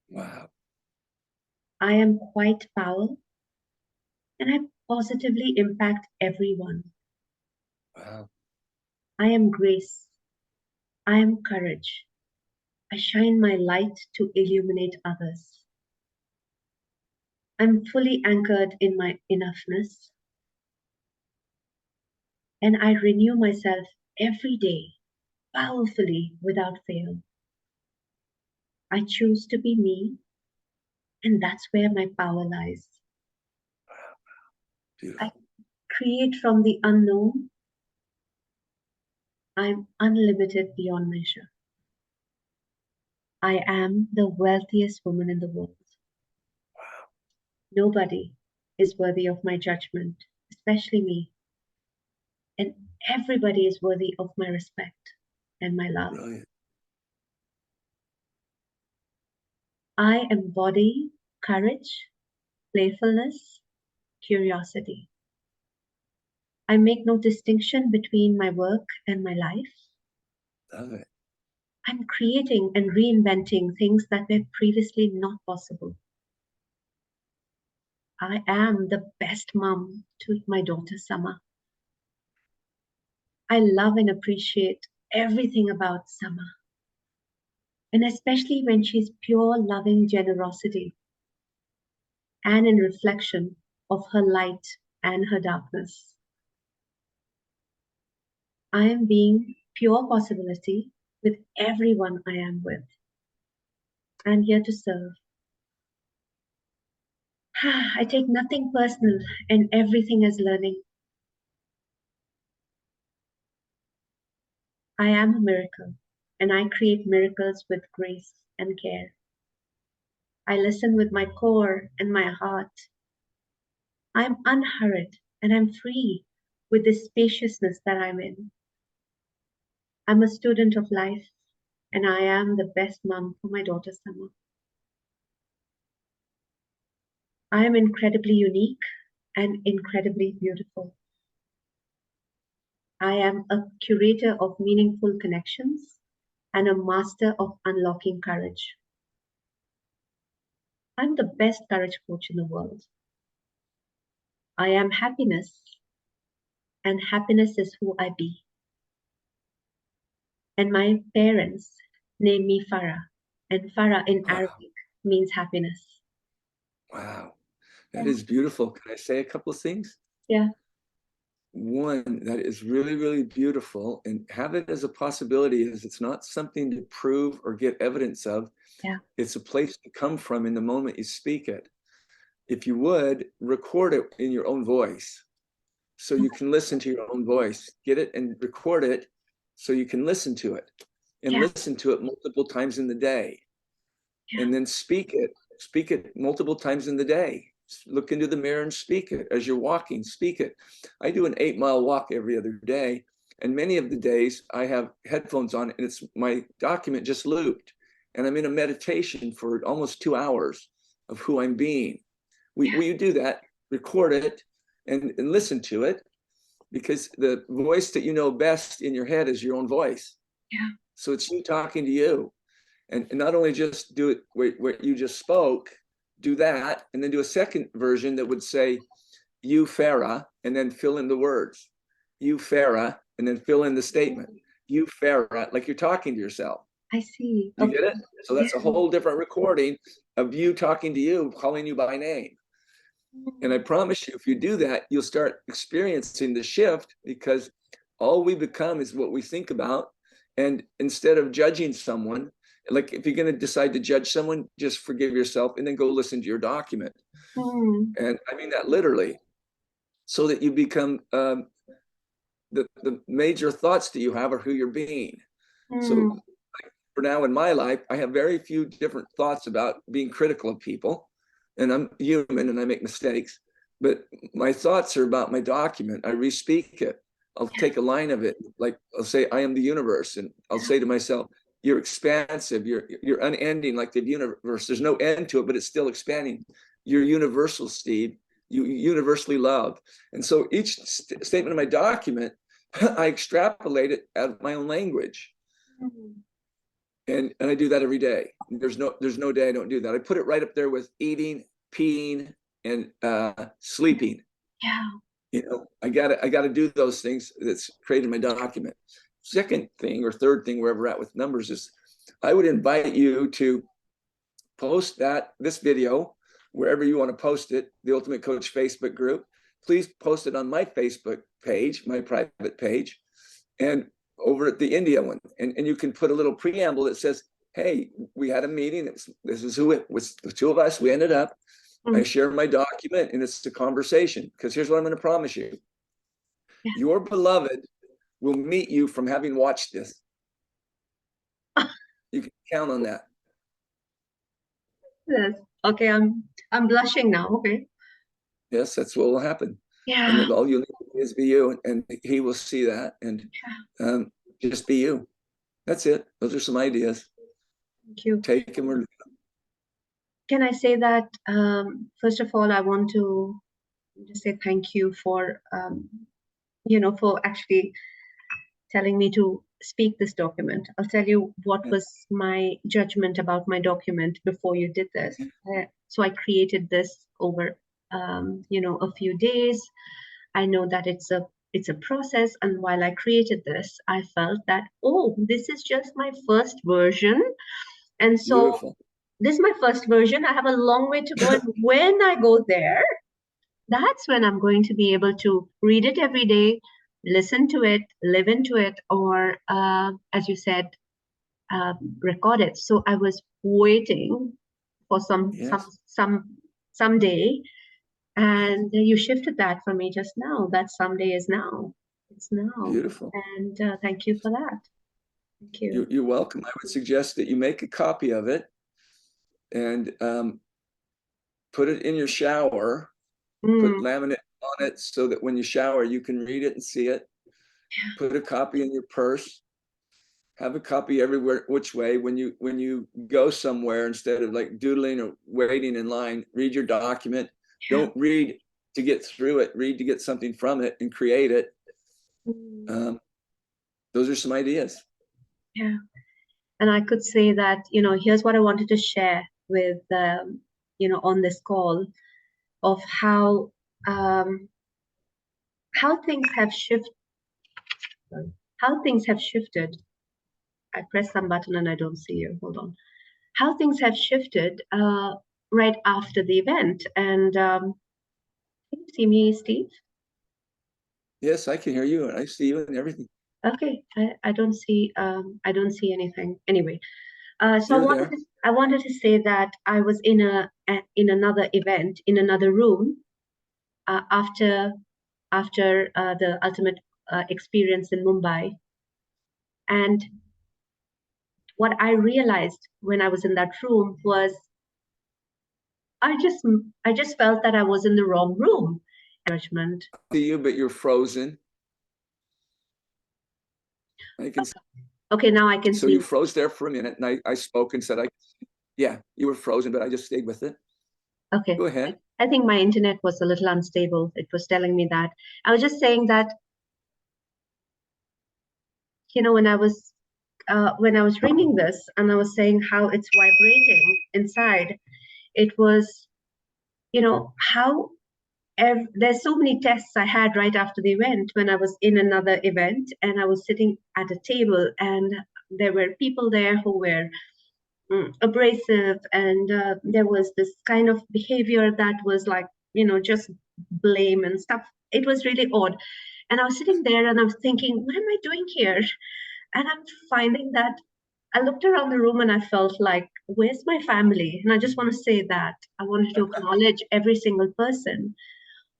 Wow. I am quite powerful, and I positively impact everyone. Wow. I am grace. I am courage. I shine my light to illuminate others. I'm fully anchored in my enoughness. And I renew myself every day, powerfully, without fail. I choose to be me, and that's where my power lies. Beautiful. I create from the unknown. I'm unlimited beyond measure. I am the wealthiest woman in the world. Nobody is worthy of my judgment, especially me. And everybody is worthy of my respect and my love. Brilliant. I embody courage, playfulness, curiosity. I make no distinction between my work and my life. Love it. I'm creating and reinventing things that were previously not possible. I am the best mom to my daughter Summer. I love and appreciate everything about Summer, and especially when she's pure loving generosity and in reflection of her light and her darkness. I am being pure possibility with everyone I am with. I'm here to serve. I take nothing personal and everything as learning. I am a miracle, and I create miracles with grace and care. I listen with my core and my heart. I'm unhurried and I'm free with the spaciousness that I'm in. I'm a student of life, and I am the best mom for my daughter Summer. I am incredibly unique and incredibly beautiful. I am a curator of meaningful connections and a master of unlocking courage. I'm the best courage coach in the world. I am happiness, and happiness is who I be. And my parents named me Farah, and Farah in Wow. Arabic means happiness. Wow. That Yeah. is beautiful. Can I say a couple of things? Yeah. One, that is really, really beautiful, and have it as a possibility, is it's not something to prove or get evidence of. Yeah. It's a place to come from in the moment you speak it. If you would, record it in your own voice so you can listen to your own voice. Get it and record it so you can listen to it, and Yeah. listen to it multiple times in the day. Yeah. And then speak it multiple times in the day. Look into the mirror and speak it as you're walking. Speak it. I do an 8-mile walk every other day, and many of the days I have headphones on, and it's my document just looped, and I'm in a meditation for almost 2 hours of who I'm being. Will you do that? Record it and listen to it, because the voice that you know best in your head is your own voice. Yeah. So it's you talking to you. And not only just do it where you just spoke, do that, and then do a second version that would say, you, Farah, and then fill in the words. You, Farah, and then fill in the statement. You, Farah, like you're talking to yourself. I see. You Okay. get it? So that's a Yeah. whole different recording of you talking to you, calling you by name. And I promise you, if you do that, you'll start experiencing the shift, because all we become is what we think about. And instead of judging someone, like if you're going to decide to judge someone, just forgive yourself and then go listen to your document. Mm. And I mean that literally, so that you become the major thoughts that you have are who you're being. So Mm. for now in my life, I have very few different thoughts about being critical of people, and I'm human and I make mistakes. But my thoughts are about my document. I re-speak it. I'll take a line of it, like I'll say, "I am the universe," and I'll say to myself, "You're expansive. You're unending, like the universe. There's no end to it, but it's still expanding. You're universal, Steve. You universally loved." And so each statement of my document, I extrapolate it out of my own language. Mm. And I do that every day. There's no day I don't do that. I put it right up there with eating, peeing, and sleeping. Yeah. You know, I gotta do those things. That's created my document. Second thing or third thing, wherever we're at with numbers, is I would invite you to post this video wherever you want to post it, the Ultimate Coach Facebook group. please post it on my Facebook page, my private page, and over at the India one. And you can put a little preamble that says, hey, we had a meeting. This is who it was, the two of us. We ended up. I share my document, and it's a conversation. Because here's what I'm going to promise you. Yeah. Your beloved will meet you from having watched this. You can count on that. Yes. Okay, I'm blushing now. Okay. Yes, that's what will happen. Yeah. And then all you need is be you, and he will see that, and just be you. That's it. Those are some ideas. Thank you. Take them or leave them. Can I say that, first of all, I want to just say thank you for, for actually telling me to speak this document. I'll tell you what was my judgment about my document before you did this. So I created this over, a few days. I know that it's a process, and while I created this, I felt that, oh, this is just my first version, and so Beautiful. this is my first version. I have a long way to go, and when I go there, that's when I'm going to be able to read it every day, listen to it, live into it, or as you said, record it. So I was waiting for some day, and you shifted that for me just now. That someday is now. It's now. Beautiful. And thank you for that. Thank you. You're welcome. I would suggest that you make a copy of it and put it in your shower. Put laminate on it so that when you shower, you can read it and see it. Put a copy in your purse. Have a copy everywhere, which way. When you go somewhere, instead of like doodling or waiting in line, read your document. Don't read to get through it. Read to get something from it and create it. Those are some ideas. Yeah. And I could say that, here's what I wanted to share with, on this call, of how things have shifted. How things have shifted. I press some button and I don't see you. Hold on. How things have shifted right after the event. And can you see me, Steve? Yes, I can hear you, and I see you and everything. Okay, I don't see anything. Anyway, so I wanted to say that I was in another event in another room after the ultimate experience in Mumbai, and what I realized when I was in that room was I just felt that I was in the wrong room. Judgment. I see you, but you're frozen. I can. Okay, now I can see. So you froze there for a minute, and I spoke and said, yeah, you were frozen, but I just stayed with it. Okay. Go ahead. I think my internet was a little unstable. It was telling me that. I was just saying that, when I was reading this and I was saying how it's vibrating inside, it was, how there's so many tests I had right after the event when I was in another event and I was sitting at a table and there were people there who were abrasive, and there was this kind of behavior that was like, just blame and stuff. It was really odd. And I was sitting there and I was thinking, what am I doing here? And I'm finding that I looked around the room and I felt like, where's my family? And I just want to say that I wanted to acknowledge every single person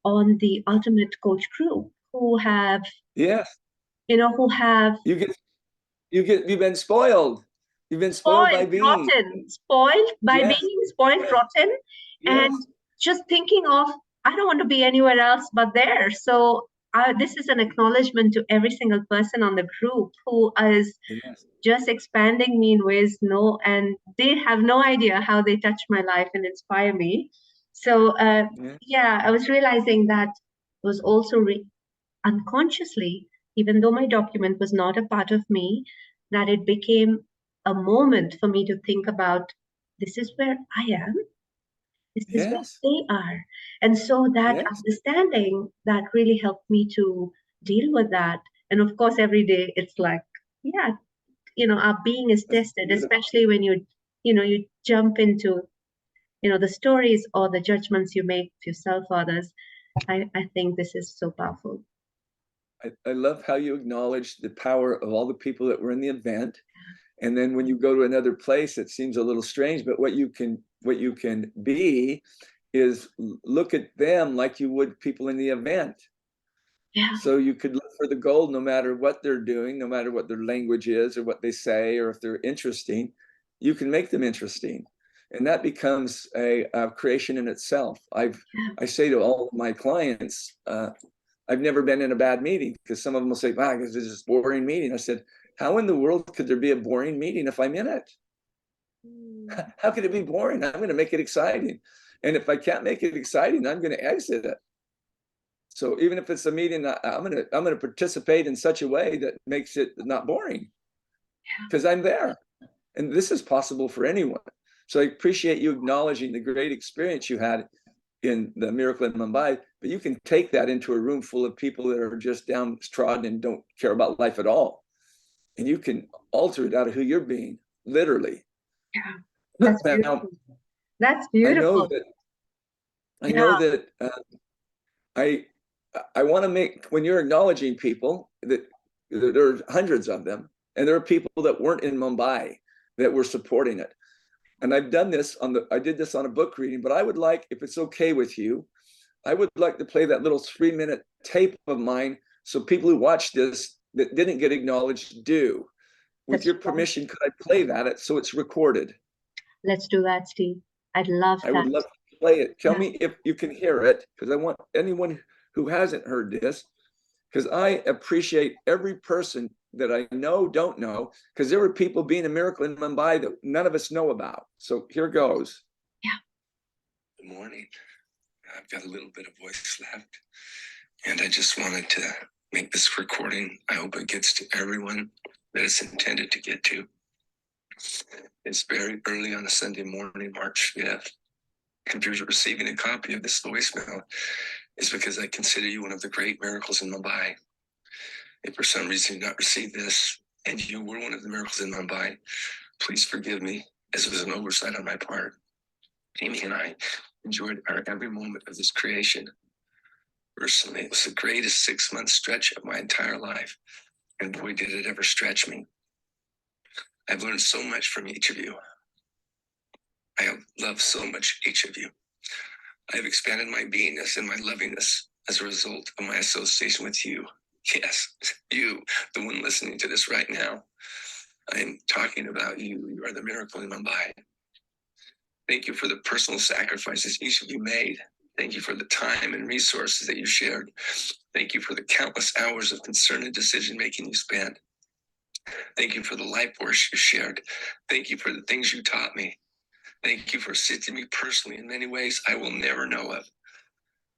on the Ultimate Coach crew who have, who have you've been spoiled. You've been spoiled by being spoiled by being spoiled, rotten, and just thinking of, I don't want to be anywhere else but there. So this is an acknowledgement to every single person on the group who is just expanding me in ways and they have no idea how they touch my life and inspire me. So I was realizing that was also unconsciously, even though my document was not a part of me, that it became a moment for me to think about, this is where I am, this is where they are. And so that understanding, that really helped me to deal with that. And of course, every day it's like, our being is tested, especially when you jump into, the stories or the judgments you make of yourself or others. I think this is so powerful. I love how you acknowledge the power of all the people that were in the event. And then when you go to another place, it seems a little strange, but what you can be is look at them like you would people in the event. Yeah. So you could look for the gold no matter what they're doing, no matter what their language is or what they say, or if they're interesting, you can make them interesting. And that becomes a creation in itself. I say to all of my clients, I've never been in a bad meeting, because some of them will say, wow, this is a boring meeting. I said, how in the world could there be a boring meeting if I'm in it? How could it be boring? I'm going to make it exciting. And if I can't make it exciting, I'm going to exit it. So even if it's a meeting, I'm going to participate in such a way that makes it not boring, because I'm there. And this is possible for anyone. So I appreciate you acknowledging the great experience you had in the Miracle in Mumbai, but you can take that into a room full of people that are just downtrodden and don't care about life at all. And you can alter it out of who you're being, literally. Yeah. That's beautiful. Now, That's I know beautiful. that Yeah. I want to make, when you're acknowledging people, that there are hundreds of them, and there are people that weren't in Mumbai that were supporting it. And I've done this I did this on a book reading, but I would like, if it's okay with you, I would like to play that little 3-minute tape of mine, so people who watch this that didn't get acknowledged do. With That's your fun. permission, could I play that so it's recorded? Let's do that, Steve. I'd love I that. would love to play it. Tell Yeah. me if you can hear it, because I want anyone who hasn't heard this, because I appreciate every person that I know, don't know, because there were people being a miracle in Mumbai that none of us know about. So here goes. Yeah. Good morning. I've got a little bit of voice left, and I just wanted to make this recording. I hope it gets to everyone that it's intended to get to. It's very early on a Sunday morning, March 5th. If you're receiving a copy of this voicemail, it's because I consider you one of the great miracles in Mumbai. If for some reason you not received this and you were one of the miracles in Mumbai, please forgive me, as it was an oversight on my part. Amy and I enjoyed our every moment of this creation. Personally, it was the greatest 6-month stretch of my entire life, and boy, did it ever stretch me. I've learned so much from each of you. I have loved so much each of you. I have expanded my beingness and my lovingness as a result of my association with you. Yes, you, the one listening to this right now. I am talking about you. You are the miracle in Mumbai. Thank you for the personal sacrifices each of you made. Thank you for the time and resources that you shared. Thank you for the countless hours of concern and decision-making you spent. Thank you for the life force you shared. Thank you for the things you taught me. Thank you for assisting me personally in many ways I will never know of.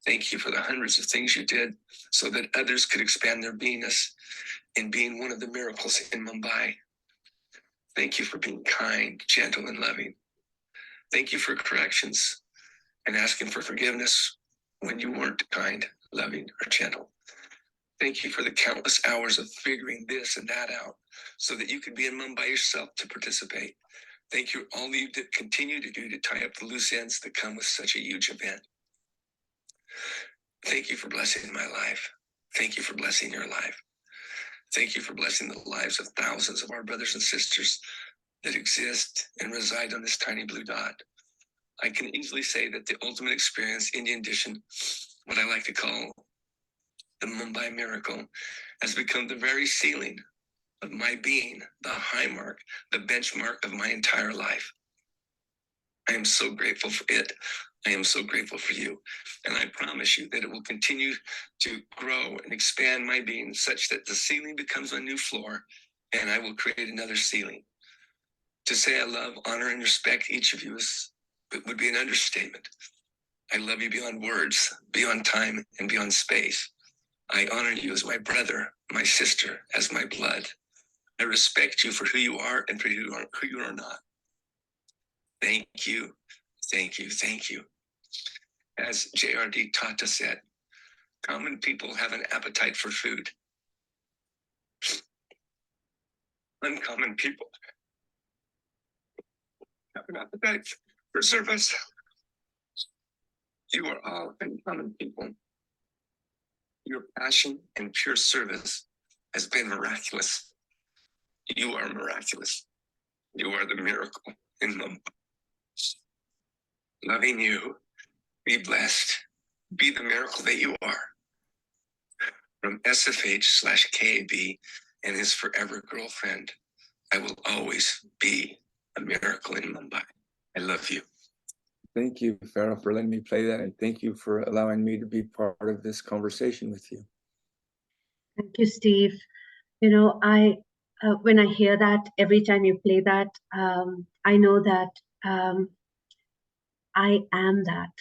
Thank you for the hundreds of things you did so that others could expand their beingness in being one of the miracles in Mumbai. Thank you for being kind, gentle, and loving. Thank you for corrections and asking for forgiveness when you weren't kind, loving, or gentle. Thank you for the countless hours of figuring this and that out so that you could be in Mumbai yourself to participate. Thank you all you continue to do to tie up the loose ends that come with such a huge event. Thank you for blessing my life. Thank you for blessing your life. Thank you for blessing the lives of thousands of our brothers and sisters that exist and reside on this tiny blue dot. I can easily say that the ultimate experience, Indian edition, what I like to call the Mumbai miracle, has become the very ceiling of my being, the high mark, the benchmark of my entire life. I am so grateful for it. I am so grateful for you. And I promise you that it will continue to grow and expand my being such that the ceiling becomes a new floor and I will create another ceiling. To say I love, honor, and respect each of you would be an understatement. I love you beyond words, beyond time, and beyond space. I honor you as my brother, my sister, as my blood. I respect you for who you are and for who you are not. Thank you, thank you, thank you. As J.R.D. Tata said, common people have an appetite for food. Uncommon people have an appetite for service. You are all uncommon people. Your passion and pure service has been miraculous. You are miraculous. You are the miracle in Mumbai. Loving you, be blessed, be the miracle that you are. From SFH/KB and his forever girlfriend, I will always be a miracle in Mumbai. I love you. Thank you, Farah, for letting me play that, and thank you for allowing me to be part of this conversation with you. Thank you, Steve. You know, when I hear that, every time you play that, I know that I am that.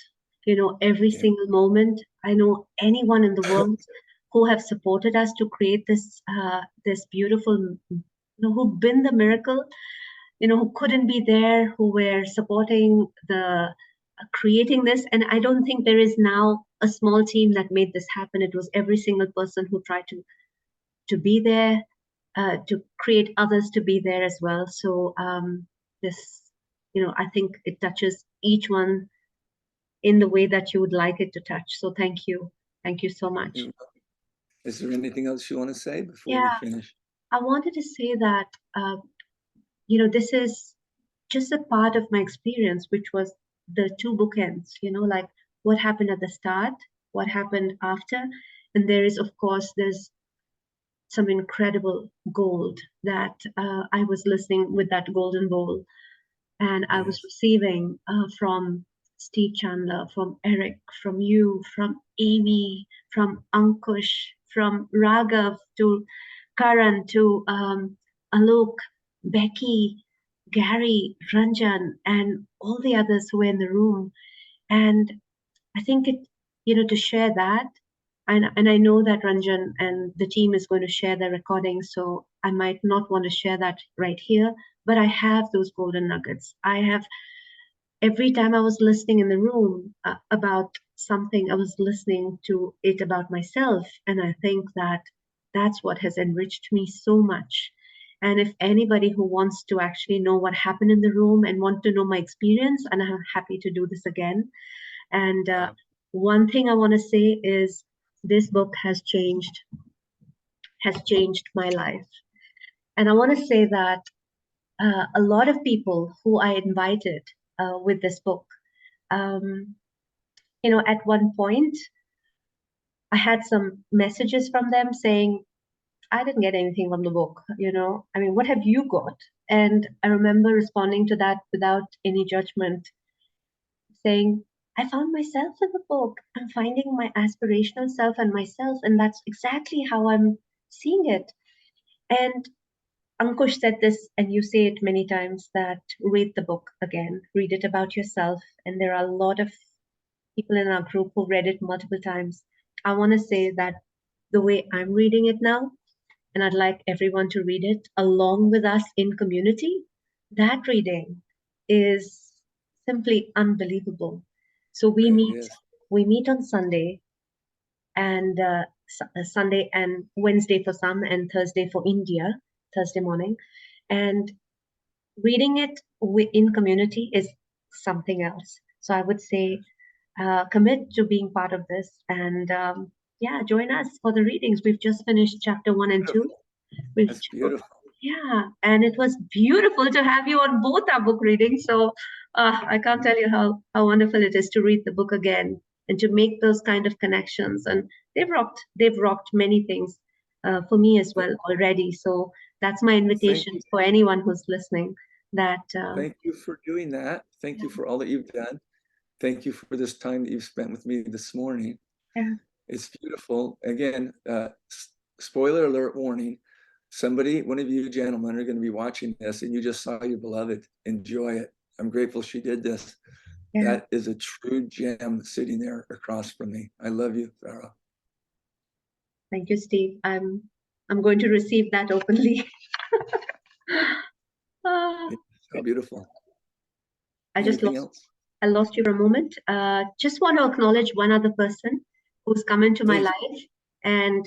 You know, every single moment, I know anyone in the world who have supported us to create this this beautiful, you know, who've been the miracle, you know, who couldn't be there, who were supporting the creating this. And I don't think there is now a small team that made this happen. It was every single person who tried to be there, to create others to be there as well. So this, you know, I think it touches each one in the way that you would like it to touch. So thank you so much. Is there anything else you want to say before Yeah, we finish? I wanted to say that you know, this is just a part of my experience, which was the two bookends, you know, like what happened at the start, what happened after, and there is, of course, there's some incredible gold that I was listening with that golden bowl, and I was receiving from Steve Chandler, from Eric, from you, from Amy, from Ankush, from Raghav to Karan to Alok, Becky, Gary, Ranjan, and all the others who were in the room. And I think it, you know, to share that, and I know that Ranjan and the team is going to share the recording, so I might not want to share that right here, but I have those golden nuggets. I have, every time I was listening in the room about something, I was listening to it about myself. And I think that that's what has enriched me so much. And if anybody who wants to actually know what happened in the room and want to know my experience, and I'm happy to do this again. And one thing I want to say is this book has changed my life. And I want to say that a lot of people who I invited with this book, you know, at one point, I had some messages from them saying, I didn't get anything from the book, you know, I mean, what have you got? And I remember responding to that without any judgment, saying, I found myself in the book. I'm finding my aspirational self and myself, and that's exactly how I'm seeing it. And Ankush said this, and you say it many times, that read the book again, read it about yourself. And there are a lot of people in our group who read it multiple times. I want to say that the way I'm reading it now, and I'd like everyone to read it along with us in community, that reading is simply unbelievable. So we meet on Sunday, and Sunday and Wednesday for some, and Thursday for India, Thursday morning. And reading it in community is something else. So I would say commit to being part of this, and yeah, join us for the readings. We've just finished chapter 1 and 2. That's beautiful. Yeah, and it was beautiful to have you on both our book readings. So I can't tell you how wonderful it is to read the book again and to make those kind of connections. And they've rocked many things for me as well already. So that's my invitation for anyone who's listening. That thank you for doing that. Thank you for all that you've done. Thank you for this time that you've spent with me this morning. Yeah. It's beautiful. Again, spoiler alert warning. Somebody, one of you gentlemen are going to be watching this, and you just saw your beloved. Enjoy it. I'm grateful she did this. Yeah. That is a true gem sitting there across from me. I love you, Farah. Thank you, Steve. I'm going to receive that openly. How beautiful. I lost you for a moment. Just want to acknowledge one other person who's come into my life, and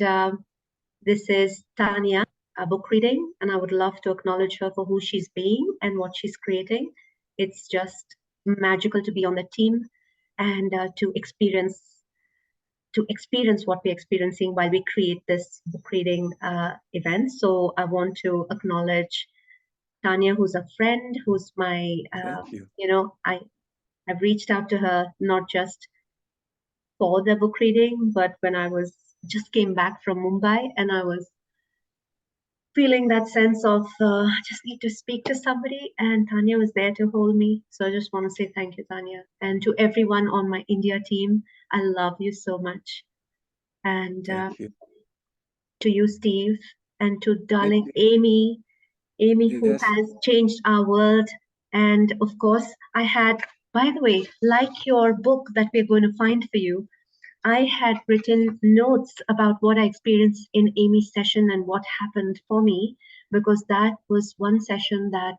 this is Tanya, a book reading, and I would love to acknowledge her for who she's being and what she's creating. It's just magical to be on the team and to experience to experience what we're experiencing while we create this book reading event. So I want to acknowledge Tanya, who's a friend, who's my, Thank you. I've reached out to her not just for the book reading, but when I just came back from Mumbai and I was feeling that sense of just need to speak to somebody, and Tanya was there to hold me. So I just want to say thank you, Tanya. And to everyone on my India team, I love you so much. And Thank you. to you, Steve, and to Thank darling you. Amy, who Yes. has changed our world. And of course, I had, by the way, like your book that we're going to find for you, I had written notes about what I experienced in Amy's session and what happened for me, because that was one session that,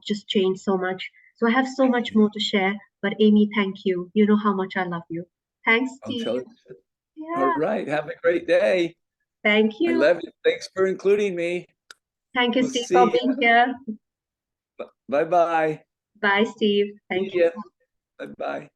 just changed so much. So I have so much more to share, but Amy, thank you. You know how much I love you. Thanks, I'll tell Steve. you. All Yeah, right. Have a great day. thank I you. love it. Thanks for including me. Thank you, We'll Steve, for see being you. here. Bye-bye. Bye, Steve. See Thank you. ya. Bye-bye.